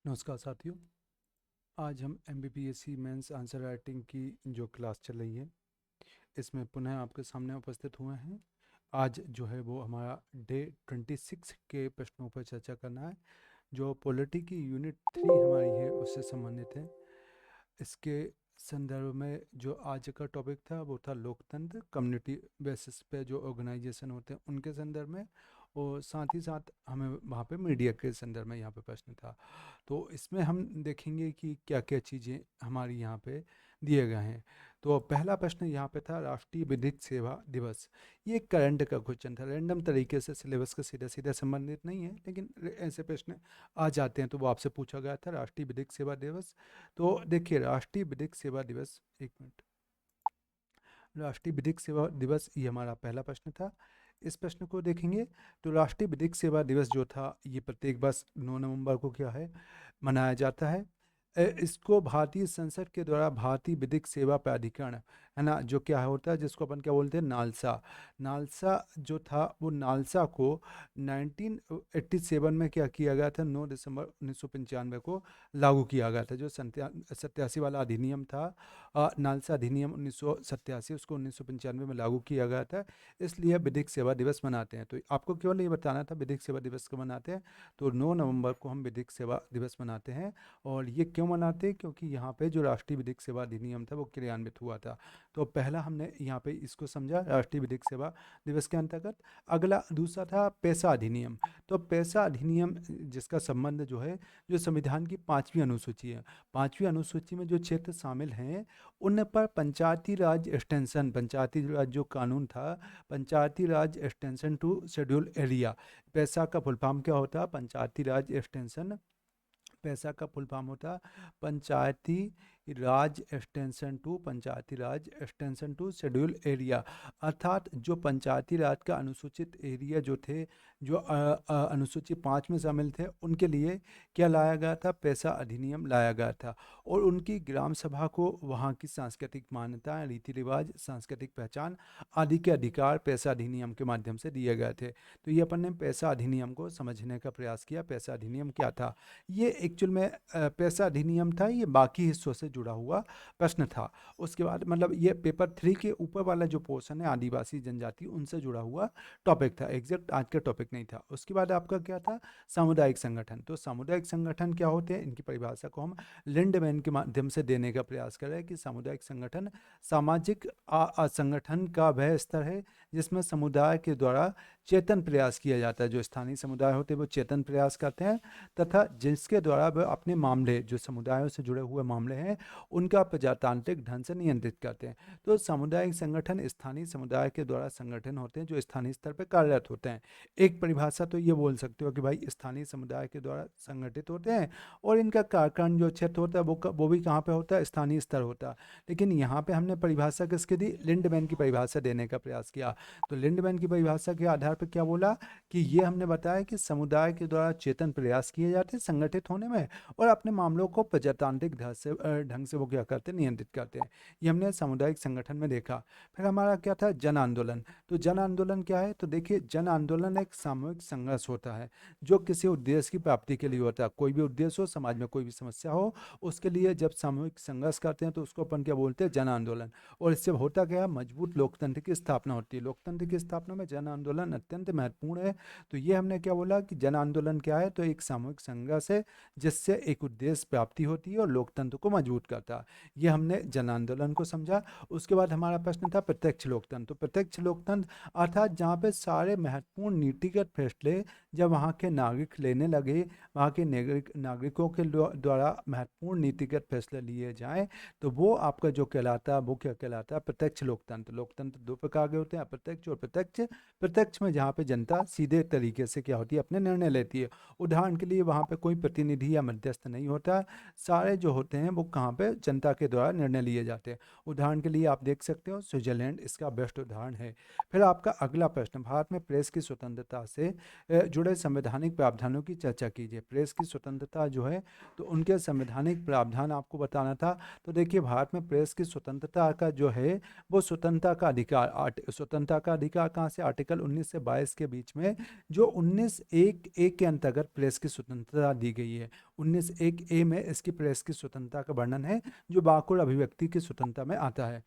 नमस्कार साथियों। आज हम MBPSC मेंस आंसर राइटिंग की जो क्लास चल रही है इसमें पुनः आपके सामने उपस्थित हुए हैं। आज जो है वो हमारा डे 26 के प्रश्नों पर चर्चा करना है। जो पॉलिटी की यूनिट 3 हमारी है उससे संबंधित है। इसके संदर्भ में जो आज का टॉपिक था वो था लोकतंत्र, कम्युनिटी बेसिस पे जो ऑर्गेनाइजेशन होते हैं उनके संदर्भ में, और साथ ही साथ हमें वहाँ पे मीडिया के संदर्भ में यहाँ पे प्रश्न था। तो इसमें हम देखेंगे कि क्या क्या चीज़ें हमारी यहाँ पे दिए गए हैं। तो पहला प्रश्न यहाँ पे था राष्ट्रीय विधिक सेवा दिवस। ये करंट का क्वेश्चन था, रैंडम तरीके से, सिलेबस के सीधा सीधा संबंधित नहीं है, लेकिन ऐसे प्रश्न आ जाते हैं। तो वो आपसे पूछा गया था राष्ट्रीय विधिक सेवा दिवस। तो देखिए, राष्ट्रीय विधिक सेवा दिवस, एक मिनट, राष्ट्रीय विधिक सेवा दिवस ये हमारा पहला प्रश्न था। इस प्रश्न को देखेंगे तो राष्ट्रीय विधिक सेवा दिवस जो था ये प्रत्येक वर्ष 9 नवंबर को क्या है मनाया जाता है। इसको भारतीय संसद के द्वारा भारतीय विधिक सेवा प्राधिकरण, है ना, जो क्या होता है जिसको अपन क्या बोलते हैं, नालसा। नालसा जो था वो नालसा को 1987 में क्या किया गया था, 9 दिसंबर 1995 को लागू किया गया था। जो 87 वाला अधिनियम था, नालसा अधिनियम 1987, उसको 1995 में लागू किया गया था। इसलिए विधिक सेवा दिवस मनाते हैं। तो आपको केवल ये बताना था विधिक सेवा दिवस कब मनाते हैं। तो 9 नवंबर को हम विधिक सेवा दिवस मनाते हैं। और ये क्यों मनाते हैं, क्योंकि यहाँ पे जो राष्ट्रीय विधिक सेवा अधिनियम था वो क्रियान्वित हुआ था। तो पहला हमने यहाँ पे इसको समझा राष्ट्रीय विधिक सेवा दिवस के अंतर्गत। अगला दूसरा था पैसा अधिनियम। तो पैसा अधिनियम जिसका संबंध जो है, जो संविधान की 5वीं अनुसूची है, 5वीं अनुसूची में जो क्षेत्र शामिल हैं उन पर पंचायती राज एक्सटेंशन, पंचायती राज जो कानून था, पंचायती Raj extension to schedule area. पैसा का फुल फॉर्म क्या होता है, पंचायती राज एक्सटेंशन, पैसा का फुल फॉर्म होता Panchayati Raj extension to, Panchayati Raj extension to schedule area. अर्थात जो पंचायती राज का अनुसूचित एरिया जो थे, जो अनुसूची 5 में शामिल थे, उनके लिए क्या लाया गया था, पैसा अधिनियम लाया गया था। और उनकी ग्राम सभा को वहाँ की सांस्कृतिक मान्यताएं, रीति रिवाज, सांस्कृतिक पहचान आदि के अधिकार पैसा अधिनियम के माध्यम से दिए गए थे। तो ये अपन ने पैसा अधिनियम को समझने का प्रयास किया। पैसा अधिनियम क्या था, ये एक्चुअल में पैसा अधिनियम था, ये बाकी हिस्सों से जुड़ा हुआ प्रश्न था। उसके बाद मतलब ये पेपर 3 के ऊपर वाला जो पोर्शन है आदिवासी जनजाति, उनसे जुड़ा हुआ टॉपिक था, एग्जैक्ट आज का टॉपिक नहीं था। उसके बाद आपका क्या था, सामुदायिक संगठन। तो सामुदायिक संगठन क्या होते हैं, इनकी परिभाषा को हम लिंडमैन के माध्यम से देने का प्रयास कर रहे हैं कि सामुदायिक संगठन सामाजिक संगठन का वह स्तर है जिसमें समुदाय के द्वारा चेतन प्रयास किया जाता है। जो स्थानीय समुदाय होते हैं वो चेतन प्रयास करते हैं, तथा जिसके द्वारा वह अपने मामले, जो समुदायों से जुड़े हुए मामले हैं, उनका प्रजातांत्रिक ढंग से नियंत्रित करते हैं। तो सामुदायिक संगठन स्थानीय समुदाय के द्वारा संगठन होते हैं जो स्थानीय स्तर पर कार्यरत होते हैं। एक परिभाषा तो ये बोल सकते हो कि भाई स्थानीय समुदाय के द्वारा संगठित होते हैं, और इनका कार्यकारण जो क्षेत्र होता है वो भी कहाँ पे होता है, स्थानीय स्तर होता है। लेकिन यहाँ पे हमने परिभाषा किसकी दी, लिंडमैन की परिभाषा देने का प्रयास किया। तो लिंडमैन की परिभाषा के आधार पर क्या बोला कि ये हमने बताया कि समुदाय के द्वारा चेतन प्रयास किए जाते हैं संगठित होने में, और अपने मामलों को प्रजातांत्रिक ढंग से वो क्या करते हैं, नियंत्रित करते हैं। ये हमने सामुदायिक संगठन में देखा। फिर हमारा क्या था, जन आंदोलन। तो जन आंदोलन क्या है, तो देखिए जन आंदोलन एक सामूहिक संघर्ष होता है जो किसी उद्देश्य की प्राप्ति के लिए होता है। कोई भी उद्देश्य हो, समाज में कोई भी समस्या हो, उसके लिए जब सामूहिक संघर्ष करते हैं तो उसको अपन क्या बोलते हैं, जन आंदोलन। और इससे होता क्या है, मजबूत लोकतंत्र की स्थापना होती है। लोकतंत्र की स्थापना में जन आंदोलन अत्यंत महत्वपूर्ण है। तो ये हमने क्या बोला कि जन आंदोलन क्या है, तो एक सामूहिक संघर्ष है जिससे एक उद्देश्य प्राप्ति होती है और लोकतंत्र को मजबूत करता है। ये हमने जन आंदोलन को समझा। उसके बाद हमारा प्रश्न था प्रत्यक्ष लोकतंत्र। तो प्रत्यक्ष लोकतंत्र अर्थात जहाँ पे सारे महत्वपूर्ण नीतिगत फैसले जब वहाँ के नागरिक लेने लगे, वहाँ के नागरिकों के द्वारा महत्वपूर्ण नीतिगत फैसले लिए जाएं, तो वो आपका जो कहलाता है, वो क्या कहलाता है, प्रत्यक्ष लोकतंत्र। लोकतंत्र दो प्रकार के होते हैं, अप्रत्यक्ष और प्रत्यक्ष। प्रत्यक्ष में जहाँ पे जनता सीधे तरीके से क्या होती है, अपने निर्णय लेती है। उदाहरण के लिए वहाँ पे कोई प्रतिनिधि या मध्यस्थ नहीं होता, सारे जो होते हैं वो कहाँ पे, जनता के द्वारा निर्णय लिए जाते हैं। उदाहरण के लिए आप देख सकते हो स्विट्जरलैंड इसका बेस्ट उदाहरण है। फिर आपका अगला प्रश्न, भारत में प्रेस की स्वतंत्रता से जुड़े संवैधानिक प्रावधानों की चर्चा कीजिए। प्रेस की स्वतंत्रता जो है, तो उनके संवैधानिक प्रावधान आपको बताना स्वतंत्रता का जो है वो स्वतंत्रता का अधिकार, स्वतंत्र स्वतंत्रता का अधिकार कहाँ से, आर्टिकल 19 से 22 के बीच में जो 19(1)(a) के अंतर्गत प्रेस की स्वतंत्रता दी गई है। 19(1)(a) में इसकी प्रेस की स्वतंत्रता का वर्णन है, जो वाक और अभिव्यक्ति की स्वतंत्रता में आता है।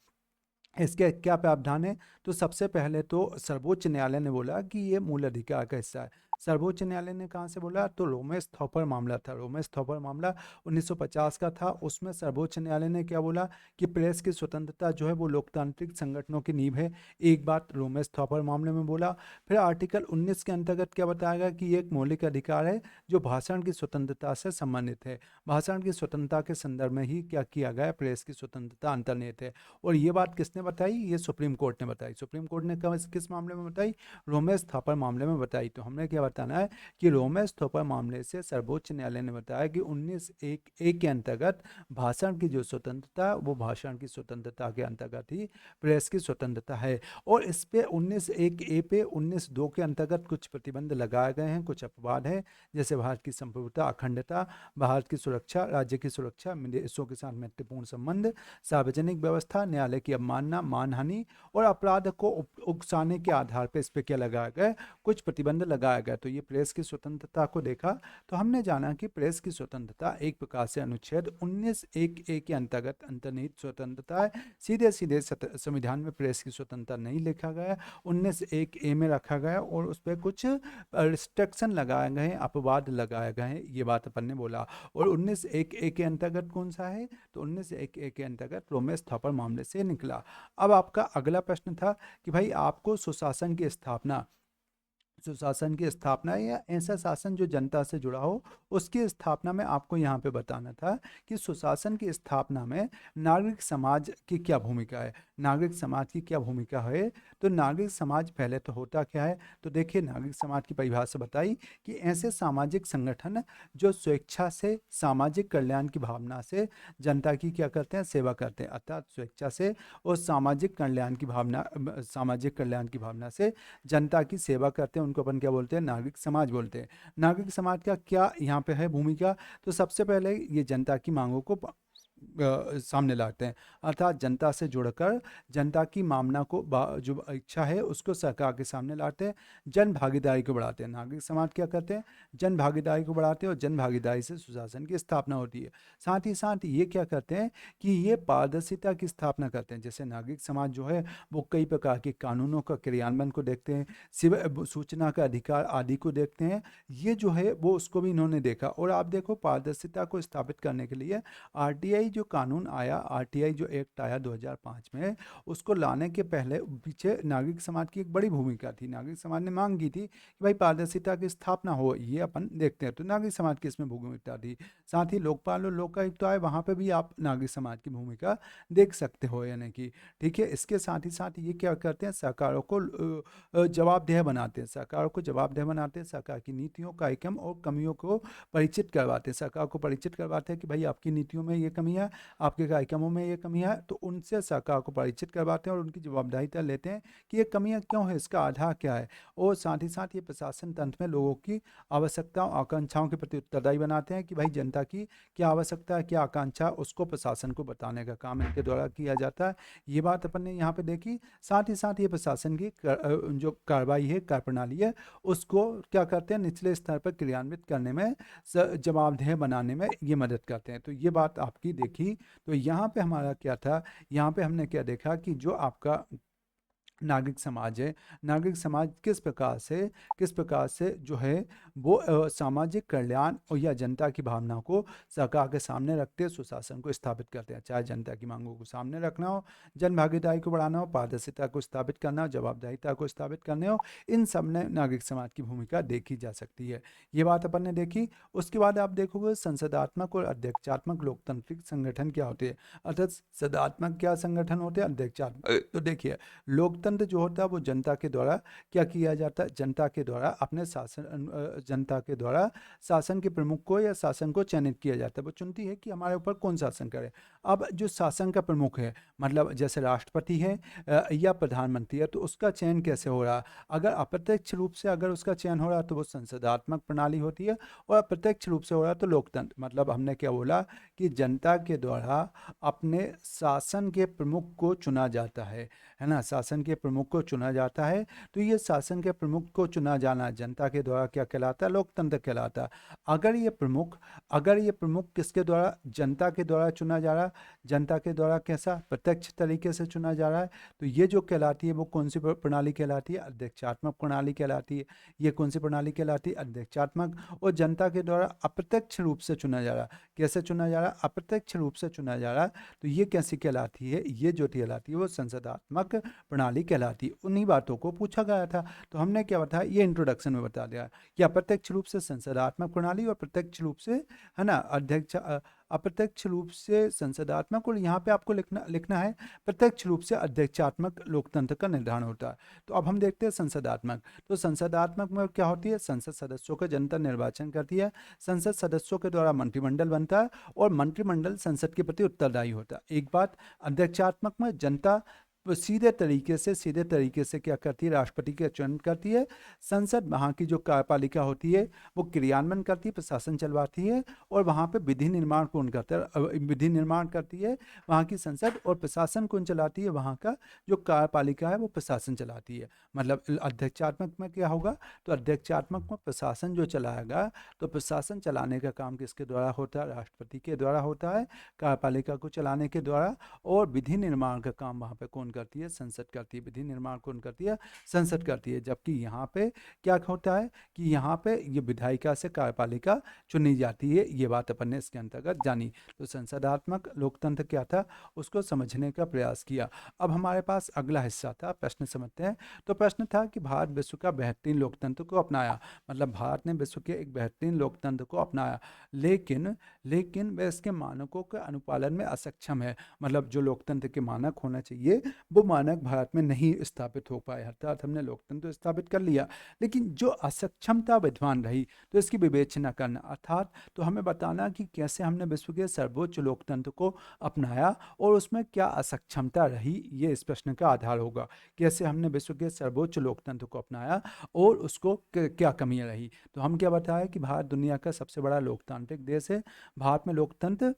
इसके क्या प्रावधान है, तो सबसे पहले तो सर्वोच्च न्यायालय ने बोला कि ये मूल अधिकार का हिस्सा है। सर्वोच्च न्यायालय ने कहाँ से बोला, तो रोमेश थॉपर मामला था। रोमेश थॉपर मामला 1950 का था। उसमें सर्वोच्च न्यायालय ने क्या बोला कि प्रेस की स्वतंत्रता जो है वो लोकतांत्रिक संगठनों की नींव है। एक बात रोमेश थॉपर मामले में बोला। फिर आर्टिकल 19 के अंतर्गत क्या बताया गया कि ये एक मौलिक अधिकार है जो भाषण की स्वतंत्रता से संबंधित है। भाषण की स्वतंत्रता के संदर्भ में ही क्या किया गया, प्रेस की स्वतंत्रता अंतर्निहित है। और ये बात किसने बताई, ये सुप्रीम कोर्ट ने बताई। सुप्रीम कोर्ट ने किस मामले में बताई, रोमेश थॉपर मामले में बताई। तो हमने क्या बताना है कि रोमेश थॉपर मामले से सर्वोच्च न्यायालय ने बताया कि 19(1)(a) के अंतर्गत भाषण की जो स्वतंत्रता, वो भाषण की स्वतंत्रता के अंतर्गत ही प्रेस की स्वतंत्रता है। और इस पे 19(1)(a) पे 19(2) के अंतर्गत कुछ प्रतिबंध लगाए गए हैं, कुछ अपवाद है, जैसे भारत की संप्रभुता, अखंडता, भारत की सुरक्षा, राज्य की सुरक्षा, देशों के साथ मैत्रीपूर्ण संबंध, सार्वजनिक व्यवस्था, न्यायालय की अवमानना, मानहानि और अपराध को उकसाने के आधार पर इस पे क्या लगाया गया, कुछ प्रतिबंध लगाया गया। तो ये प्रेस की स्वतंत्रता को देखा तो हमने जाना कि प्रेस की स्वतंत्रता एक प्रकार से अनुच्छेद 19(1)(a) के अंतर्गत अंतर्निहित स्वतंत्रता है। सीधे सीधे संविधान में प्रेस की स्वतंत्रता नहीं लिखा गया, 19(1)(a) में रखा गया और उस पर कुछ रिस्ट्रिक्शन लगाए गए हैं, अपवाद लगाए गए हैं, ये बात अपन ने बोला। और 19(1)(a) के अंतर्गत कौन सा है, तो 19(1)(a) के अंतर्गत रोमेश थॉपर मामले से निकला। अब आपका अगला प्रश्न था कि भाई आपको सुशासन की स्थापना या ऐसा शासन जो जनता से जुड़ा हो, उसकी स्थापना में आपको यहाँ पे बताना था कि सुशासन की स्थापना में नागरिक समाज की क्या भूमिका है। नागरिक समाज की क्या भूमिका है, तो नागरिक समाज पहले तो होता क्या है, तो देखिए नागरिक समाज की परिभाषा बताई कि ऐसे सामाजिक संगठन जो स्वेच्छा से सामाजिक कल्याण की भावना से जनता की क्या करते हैं, सेवा करते हैं। अर्थात स्वेच्छा से और सामाजिक कल्याण की भावना से जनता की सेवा करते हैं, उनको अपन क्या बोलते हैं, नागरिक समाज बोलते हैं। नागरिक समाज का क्या यहाँ पे है भूमिका, तो सबसे पहले ये जनता की मांगों को सामने लाते हैं। अर्थात जनता से जुड़कर जनता की मामना को जो इच्छा है उसको सरकार के सामने लाते हैं, जन भागीदारी को बढ़ाते हैं। नागरिक समाज क्या करते हैं, जन भागीदारी को बढ़ाते हैं और जन भागीदारी से सुशासन की स्थापना होती है। साथ ही साथ ये क्या करते हैं कि ये पारदर्शिता की स्थापना करते हैं। जैसे नागरिक समाज जो है वो कई प्रकार के कानूनों का क्रियान्वयन को देखते हैं, सूचना का अधिकार आदि को देखते हैं। ये जो है वो उसको भी इन्होंने देखा। और आप देखो पारदर्शिता को स्थापित करने के लिए आरटीआई जो कानून आया, आरटीआई जो एक्ट आया 2005 में, उसको लाने के पहले पीछे नागरिक समाज की एक बड़ी भूमिका थी। नागरिक समाज ने मांग की थी कि भाई पारदर्शिता की स्थापना हो, ये अपन देखते हैं। तो नागरिक समाज की इसमें भूमिका थी। साथ ही लोकपाल और लोकायुक्त तो आए, वहाँ पे भी आप नागरिक समाज की भूमिका देख सकते हो, यानी कि ठीक है। इसके साथ ही साथ ये क्या करते हैं, सरकारों को जवाबदेह बनाते हैं। सरकारों को जवाबदेह बनाते हैं, सरकार की नीतियों कार्यक्रम और कमियों को परिचित करवाते हैं। सरकार को परिचित करवाते हैं कि भाई आपकी नीतियों में ये कमी है, आपके कार्यक्रमों में ये कमी है, तो उनसे सरकार को परिचित करवाते हैं और उनकी जवाबदारीता लेते हैं कि ये कमियां क्यों है, इसका आधार क्या है। और साथ ही साथ ये प्रशासन तंत्र में लोगों की आवश्यकताओं आकांक्षाओं के प्रति उत्तरदायी बनाते हैं कि भाई जनता की क्या आवश्यकता है, क्या आकांक्षा, उसको प्रशासन को बताने का काम इनके द्वारा किया जाता है। ये बात अपन ने यहाँ पे देखी। साथ ही साथ ये प्रशासन की जो कार्रवाई है, कार्यप्रणाली है, उसको क्या करते हैं, निचले स्तर पर क्रियान्वित करने में, जवाबदेह बनाने में ये मदद करते हैं। तो ये बात आपकी देखी। तो यहाँ पे हमारा क्या था, यहाँ पे हमने क्या देखा कि जो आपका नागरिक समाज है, नागरिक समाज किस प्रकार से जो है वो सामाजिक कल्याण और या जनता की भावना को सरकार के सामने रखते सुशासन को स्थापित करते हैं। चाहे जनता की मांगों को सामने रखना हो, जन भागीदारी को बढ़ाना हो, पारदर्शिता को स्थापित करना हो, जवाबदेहिता को स्थापित करने हो, इन सब में नागरिक समाज की भूमिका देखी जा सकती है। ये बात अपन ने देखी। उसके बाद आप देखोगे संसदात्मक और अध्यक्षात्मक लोकतांत्रिक संगठन क्या होते हैं। अर्थात सदात्मक क्या संगठन होते हैं, अध्यक्षात्मक तो देखिए लोकतंत्र जो होता है वो जनता के द्वारा क्या किया जाता है, जनता के द्वारा जनता के द्वारा शासन के प्रमुख को या शासन को चयनित किया जाता है। वो चुनती है कि हमारे ऊपर कौन शासन करे। अब जो शासन का प्रमुख है, मतलब जैसे राष्ट्रपति है या प्रधानमंत्री है, तो उसका चयन कैसे हो रहा। अगर अप्रत्यक्ष रूप से अगर उसका चयन हो रहा तो वो संसदात्मक प्रणाली होती है, और अप्रत्यक्ष रूप से हो रहा तो लोकतंत्र। मतलब हमने क्या बोला कि जनता के द्वारा अपने शासन के प्रमुख को चुना जाता है है ना, शासन के प्रमुख को चुना जाता है। तो ये शासन के प्रमुख को चुना जाना जनता के द्वारा क्या कहलाता है, लोकतंत्र कहलाता है। अगर ये प्रमुख किसके द्वारा, जनता के द्वारा चुना जा रहा है, जनता के द्वारा कैसा, प्रत्यक्ष तरीके से चुना जा रहा है, तो ये जो कहलाती है वो कौन सी प्रणाली कहलाती है, अध्यक्षात्मक प्रणाली कहलाती है। ये कौन सी प्रणाली कहलाती है, अध्यक्षात्मक। और जनता के द्वारा अप्रत्यक्ष रूप से चुना जा रहा है, कैसे चुना जा रहा है, अप्रत्यक्ष रूप से चुना जा रहा है, तो ये कैसी कहलाती है, ये जो कहलाती है वो संसदात्मक प्रणाली कहलाती है। उन्हीं बातों को पूछा गया था, तो हमने क्या बताया, ये इंट्रोडक्शन में बता दिया कि अप्रत्यक्ष रूप से संसदात्मक प्रणाली और प्रत्यक्ष रूप से, है ना, अप्रत्यक्ष रूप से संसदात्मक, और यहाँ पे आपको लिखना है प्रत्यक्ष रूप से अध्यक्षात्मक लोकतंत्र का निर्धारण होता है। तो अब हम देखते हैं संसदात्मक। तो संसदात्मक में क्या होती है, संसद सदस्यों का जनता निर्वाचन करती है, संसद सदस्यों के द्वारा मंत्रिमंडल बनता है और मंत्रिमंडल संसद के प्रति उत्तरदायी होता है। एक बात, अध्यक्षात्मक में जनता सीधे तरीके से क्या करती है, राष्ट्रपति का चयन करती है। संसद वहाँ की जो कार्यपालिका होती है वो क्रियान्वयन करती है, प्रशासन चलवाती है, और वहाँ पे विधि निर्माण कौन करता है, विधि निर्माण करती है वहाँ की संसद, और प्रशासन कौन चलाती है, वहाँ का जो कार्यपालिका है वो प्रशासन चलाती है। मतलब अध्यक्षात्मक में क्या होगा, तो अध्यक्षात्मक में प्रशासन जो चलाएगा, तो प्रशासन चलाने का काम किसके द्वारा होता है, राष्ट्रपति के द्वारा होता है, कार्यपालिका को चलाने के द्वारा। और विधि निर्माण का काम वहाँ पे कौन करती है, संसद करती है। विधि निर्माण कौन करती है, संसद करती है। जबकि यहाँ पे क्या होता है कि यहाँ पे ये विधायिका से कार्यपालिका चुनी जाती है। ये बात अपन ने इसके अंतर्गत जानी। तो संसदात्मक लोकतंत्र क्या था, उसको समझने का प्रयास किया। अब हमारे पास अगला हिस्सा था, प्रश्न समझते हैं। तो प्रश्न था कि भारत विश्व का बेहतरीन लोकतंत्र को अपनाया, मतलब भारत ने विश्व के एक बेहतरीन लोकतंत्र को अपनाया, लेकिन वह इसके मानकों के अनुपालन में असक्षम है। मतलब जो लोकतंत्र के मानक होना चाहिए वो मानक भारत में नहीं स्थापित हो पाए। अर्थात हमने लोकतंत्र स्थापित कर लिया, लेकिन जो असक्षमता विद्यमान रही तो इसकी विवेचना करना, अर्थात तो हमें बताना कि कैसे हमने विश्व के सर्वोच्च लोकतंत्र को अपनाया और उसमें क्या असक्षमता रही, ये इस प्रश्न का आधार होगा। कैसे हमने विश्व के सर्वोच्च लोकतंत्र को अपनाया और उसको क्या कमियां रही। तो हम क्या बताया कि भारत दुनिया का सबसे बड़ा लोकतांत्रिक देश है। भारत में लोकतंत्र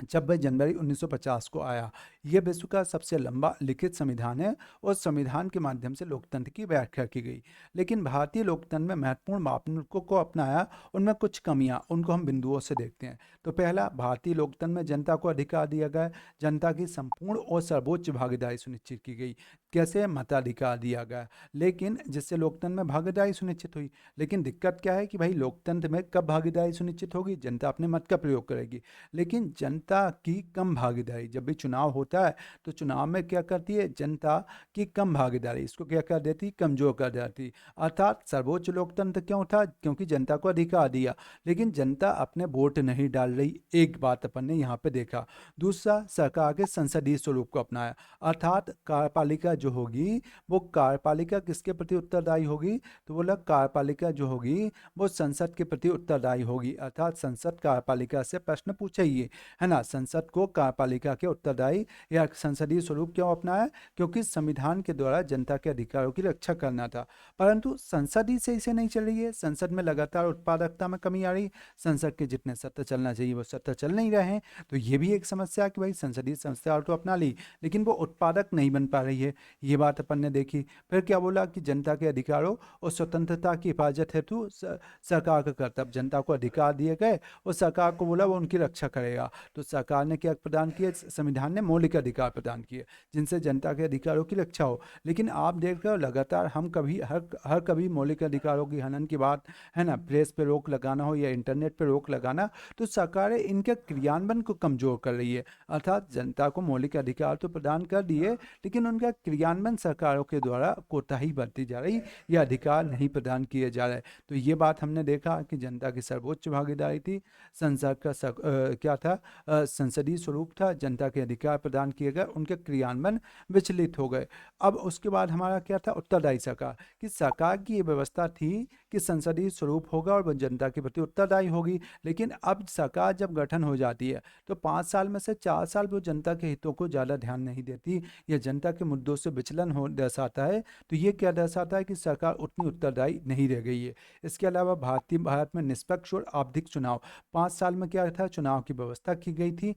26 जनवरी 1950 को आया। यह विश्व का सबसे लंबा लिखित संविधान है और संविधान के माध्यम से लोकतंत्र की व्याख्या की गई। लेकिन भारतीय लोकतंत्र में महत्वपूर्ण मापदंडों को अपनाया, उनमें कुछ कमियां, उनको हम बिंदुओं से देखते हैं। तो पहला, भारतीय लोकतंत्र में जनता को अधिकार दिया गया, जनता की संपूर्ण और सर्वोच्च भागीदारी सुनिश्चित की गई। कैसे, मताधिकार दिया गया, लेकिन जिससे लोकतंत्र में भागीदारी सुनिश्चित हुई। लेकिन दिक्कत क्या है कि भाई लोकतंत्र में कब भागीदारी सुनिश्चित होगी, जनता अपने मत का प्रयोग करेगी। लेकिन जनता की कम भागीदारी, जब भी चुनाव होता है तो चुनाव में क्या करती है, जनता की कम भागीदारी इसको क्या कर देती, कमजोर कर देती। अर्थात सर्वोच्च लोकतंत्र क्यों था, क्योंकि जनता को अधिकार दिया, लेकिन जनता अपने वोट नहीं डाल रही। एक बात अपन ने यहाँ पे देखा। दूसरा, सरकार के संसदीय स्वरूप को अपनाया, अर्थात कार्यपालिका जो होगी वो कार्यपालिका किसके प्रति उत्तरदायी होगी, तो बोला कार्यपालिका जो होगी वो संसद के प्रति उत्तरदायी होगी। अर्थात संसद कार्यपालिका से प्रश्न पूछेगी, है ना। संसद को कार्यपालिका के उत्तरदायी या संसदीय स्वरूप क्यों अपनाया, क्योंकि संविधान के द्वारा जनता के अधिकारों की रक्षा करना था। परंतु संसद ही से इसे नहीं चल रही है, संसद में लगातार उत्पादकता में कमी आ रही, संसद के जितने सत्र चलना चाहिए वो सत्र चल नहीं रहे हैं। तो ये भी एक समस्या है कि भाई संसदीय संस्था तो अपना ली लेकिन वो उत्पादक नहीं बन पा रही है। ये बात अपन ने देखी। फिर क्या बोला कि जनता के अधिकारों और स्वतंत्रता की हिफाजत हेतु सरकार का कर्तव्य, जनता को अधिकार दिए गए और सरकार को बोला वो उनकी रक्षा करेगा। तो सरकार ने क्या प्रदान किया, संविधान ने मौलिक अधिकार प्रदान किए जिनसे जनता के अधिकारों की रक्षा हो। लेकिन आप देख रहे हो लगातार हम कभी हर कभी मौलिक अधिकारों की हनन की बात, है ना, प्रेस पे रोक लगाना हो या इंटरनेट पे रोक लगाना, तो सरकारें इनके क्रियान्वयन को कमजोर कर रही है। अर्थात जनता को मौलिक अधिकार तो प्रदान कर दिए लेकिन उनका क्रियान्वयन सरकारों के द्वारा कोताही बरती जा रही, यह अधिकार नहीं प्रदान किए जा रहे। तो ये बात हमने देखा कि जनता की सर्वोच्च भागीदारी थी, संसद का क्या था, संसदीय स्वरूप था, जनता के अधिकार प्रदान किए गए, उनके क्रियान्वयन विचलित हो गए। अब उसके बाद हमारा क्या था, उत्तरदायी सरकार, कि सरकार की ये व्यवस्था थी कि संसदीय स्वरूप होगा और वह जनता के प्रति उत्तरदायी होगी। लेकिन अब सरकार जब गठन हो जाती है तो 5 साल में से 4 साल वो जनता के हितों को ज़्यादा ध्यान नहीं देती या जनता के मुद्दों से से विचलन हो दर्शाता है, तो ये क्या दर्शाता है कि सरकार उतनी उत्तरदायी नहीं रह गई है। इसके अलावा भारत में निष्पक्ष और आवधिक चुनाव, 5 साल में क्या था, चुनाव की व्यवस्था की गई थी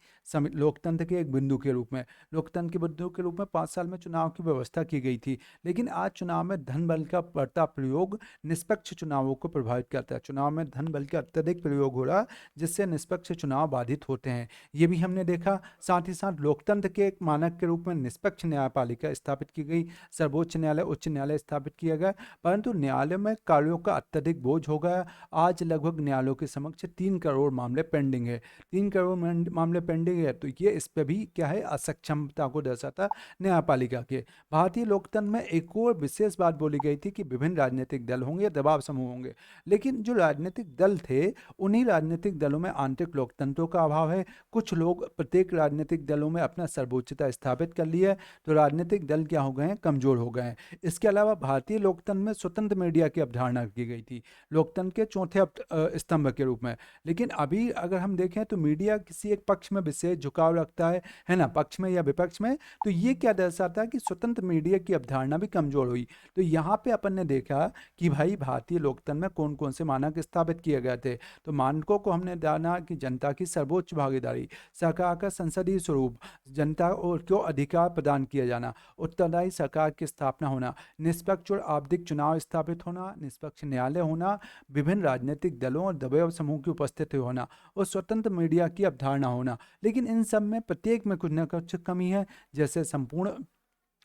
लोकतंत्र के एक बिंदु के रूप में। लोकतंत्र के बिंदु के रूप में 5 साल में चुनाव की व्यवस्था की गई थी। लेकिन आज चुनाव में धन बल का बढ़ता प्रयोग निष्पक्ष चुनावों को प्रभावित करता है। चुनाव में धन बल का अत्यधिक प्रयोग हो रहा, जिससे निष्पक्ष चुनाव बाधित होते हैं, ये भी हमने देखा। साथ ही साथ लोकतंत्र के एक मानक के रूप में निष्पक्ष न्यायपालिका स्थापित की गई, सर्वोच्च न्यायालय, उच्च न्यायालय स्थापित किया गया, परंतु न्यायालय में कार्यों का अत्यधिक बोझ हो गया। आज लगभग न्यायालयों के समक्ष 3 करोड़ मामले पेंडिंग है। 3 करोड़ मामले पेंडिंग है, तो ये इस पे भी क्या है, असक्षमता को दर्शाता न्यायपालिका के। भारतीय लोकतंत्र में एक और विशेष बात बोली गई थी कि विभिन्न राजनीतिक दल होंगे, दबाव समूह होंगे, लेकिन जो राजनीतिक दल थे, उन्हीं राजनीतिक दलों में आंतरिक लोकतंत्रों का अभाव है। कुछ लोग प्रत्येक राजनीतिक दलों में अपना सर्वोच्चता स्थापित कर ली है, तो राजनीतिक दल क्या हो गए हैं, कमजोर हो गए हैं। इसके अलावा भारतीय लोकतंत्र में स्वतंत्र मीडिया की अवधारणा की गई थी, लोकतंत्र के चौथे स्तंभ के रूप में। लेकिन अभी अगर हम देखें तो मीडिया किसी एक पक्ष में विशेष झुकाव रखता है ना, पक्ष में या विपक्ष में, तो ये क्या दर्शाता है कि स्वतंत्र मीडिया की अवधारणा भी कमजोर हुई। तो यहाँ पे अपन ने देखा कि भाई भारतीय लोकतंत्र में कौन कौन से मानक स्थापित किए गए थे। तो मानकों को हमने जाना कि जनता की सर्वोच्च भागीदारी, सरकार का संसदीय स्वरूप, जनता को अधिकार प्रदान किया जाना, उत्तरदायी सरकार की स्थापना होना, निष्पक्ष और आवधिक चुनाव स्थापित होना, निष्पक्ष न्यायालय होना, विभिन्न राजनीतिक दलों और दबाव समूह की उपस्थिति होना और स्वतंत्र मीडिया की अवधारणा होना। लेकिन इन सब में प्रत्येक में कुछ न कुछ कमी है, जैसे संपूर्ण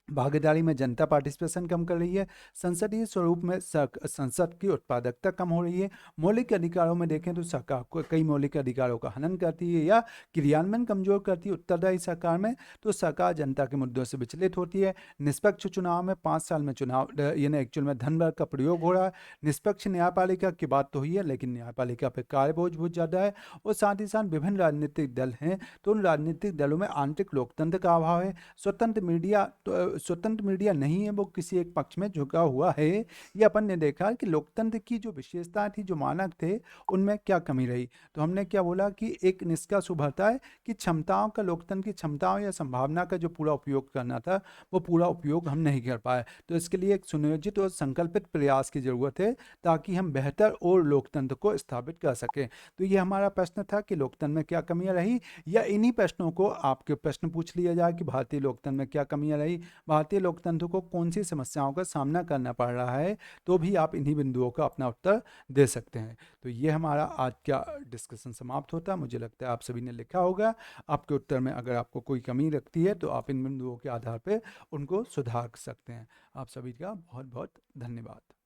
भागीदारी में जनता पार्टिसिपेशन कम कर रही है, संसदीय स्वरूप में संसद की उत्पादकता कम हो रही है, मौलिक अधिकारों में देखें तो सरकार को कई मौलिक अधिकारों का हनन करती है या क्रियान्वयन कमजोर करती है। उत्तरदायी सरकार में तो सरकार जनता के मुद्दों से विचलित होती है। निष्पक्ष चुनाव में 5 साल में चुनाव यानी एक्चुअल में धन बल का प्रयोग हो रहा है। निष्पक्ष न्यायपालिका की बात तो हुई है, लेकिन न्यायपालिका पर कार्य बोझ बहुत ज़्यादा है। और साथ ही साथ विभिन्न राजनीतिक दल हैं, तो उन राजनीतिक दलों में आंतरिक लोकतंत्र का अभाव है। स्वतंत्र मीडिया नहीं है, वो किसी एक पक्ष में झुका हुआ है। ये अपन ने देखा कि लोकतंत्र की जो विशेषताएं थी, जो मानक थे, उनमें क्या कमी रही। तो हमने क्या बोला कि एक निष्कर्ष उभरता है कि क्षमताओं का, लोकतंत्र की क्षमताओं या संभावना का जो पूरा उपयोग करना था, वो पूरा उपयोग हम नहीं कर पाए। तो इसके लिए एक सुनियोजित और संकल्पित प्रयास की जरूरत है, ताकि हम बेहतर और लोकतंत्र को स्थापित कर सकें। तो ये हमारा प्रश्न था कि लोकतंत्र में क्या कमियां रही, या इन्हीं प्रश्नों को आपके प्रश्न पूछ लिया जाए कि भारतीय लोकतंत्र में क्या कमियां रही, भारतीय लोकतंत्र को कौन सी समस्याओं का सामना करना पड़ रहा है, तो भी आप इन्हीं बिंदुओं का अपना उत्तर दे सकते हैं। तो ये हमारा आज का डिस्कशन समाप्त होता है। मुझे लगता है आप सभी ने लिखा होगा। आपके उत्तर में अगर आपको कोई कमी लगती है, तो आप इन बिंदुओं के आधार पर उनको सुधार सकते हैं। आप सभी का बहुत बहुत धन्यवाद।